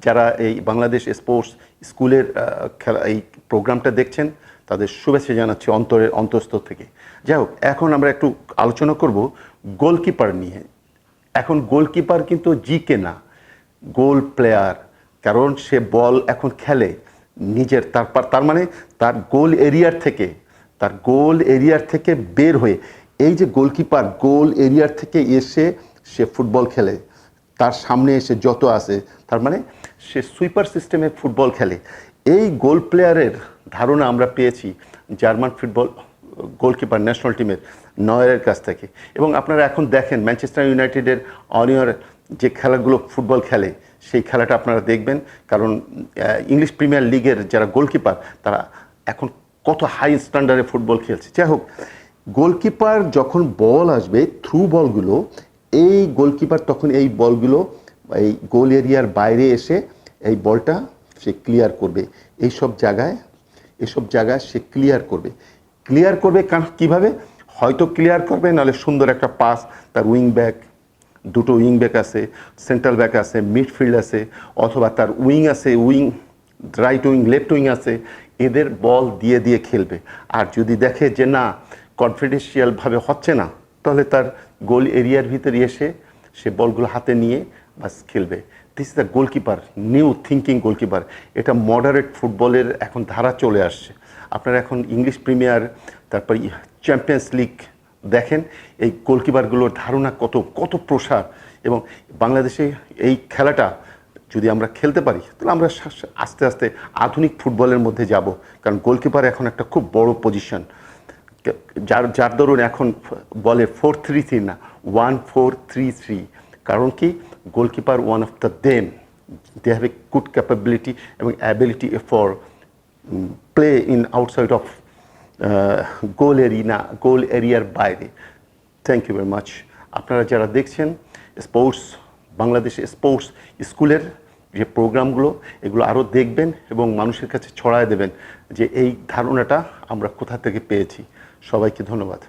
যারা এই বাংলাদেশ স্পোর্টস স্কুলের খেলা এই প্রোগ্রামটা দেখছেন তাদের শুভেচ্ছা জানাচ্ছি অন্তরের অন্তঃস্থল থেকে। যাই হোক, এখন আমরা একটু আলোচনা করব গোলকিপার নিয়ে। এখন গোলকিপার কিন্তু জিকে না, গোল প্লেয়ার। কারণ সে বল এখন খেলে নিজের, তার মানে তার গোল এরিয়ার থেকে বের হয়ে, এই যে গোলকিপার গোল এরিয়ার থেকে এসে সে ফুটবল খেলে, তার সামনে এসে যত আসে, তার মানে সে সুইপার সিস্টেমে ফুটবল খেলে। এই গোল প্লেয়ারের ধারণা আমরা পেয়েছি জার্মান ফুটবল গোলকিপার ন্যাশনাল টিমের নয়ারের কাছ থেকে। এবং আপনারা এখন দেখেন ম্যানচেস্টার ইউনাইটেডের অনিয়র যে খেলাগুলো ফুটবল খেলে, সেই খেলাটা আপনারা দেখবেন। কারণ ইংলিশ প্রিমিয়ার লিগের যারা গোলকিপার তারা এখন কত হাই স্ট্যান্ডার্ডে ফুটবল খেলছে। যাই হোক, গোলকিপার যখন বল আসবে থ্রু বলগুলো, এই গোলকিপার তখন এই বলগুলো এই গোল এরিয়ার বাইরে এসে এই বলটা সে ক্লিয়ার করবে। এইসব জায়গায় সে ক্লিয়ার করবে কীভাবে? হয়তো ক্লিয়ার করবে, নাহলে সুন্দর একটা পাস, তার দুটো উইং ব্যাক আছে, সেন্ট্রাল ব্যাক আছে, মিডফিল্ড আছে, অথবা তার উইং আছে, রাইট উইং লেফট উইং আছে, এদের বল দিয়ে খেলবে। আর যদি দেখে যে না, কনফিডেন্সিয়ালভাবে হচ্ছে না, তাহলে তার গোল এরিয়ার ভিতরে এসে সে বলগুলো হাতে নিয়ে বাস খেলবে। This is the goalkeeper, new thinking goalkeeper. এটা মডারেট ফুটবলের এখন ধারা চলে আসছে। আপনারা এখন ইংলিশ প্রিমিয়ার, তারপর চ্যাম্পিয়ন্স লিগ দেখেন, এই গোলকিপারগুলোর ধারণা কত প্রসার। এবং বাংলাদেশে এই খেলাটা যদি আমরা খেলতে পারি, তাহলে আমরা আস্তে আস্তে আধুনিক ফুটবলের মধ্যে যাব। কারণ গোলকিপার এখন একটা খুব বড় পজিশন, যার দরুন এখন বলে 4-3-3 না, 1-4-3-3। কারণ কি, goalkeeper one of the they have a good capability এবং ability for play in outside of goal এরিয়ার বাইরে। Thank you very much. আপনারা যারা দেখছেন বাংলাদেশ স্পোর্টস স্কুলের যে প্রোগ্রামগুলো, এগুলো আরও দেখবেন এবং মানুষের কাছে ছড়ায় দেবেন যে এই ধারণাটা আমরা কোথা থেকে পেয়েছি। সবাইকে ধন্যবাদ।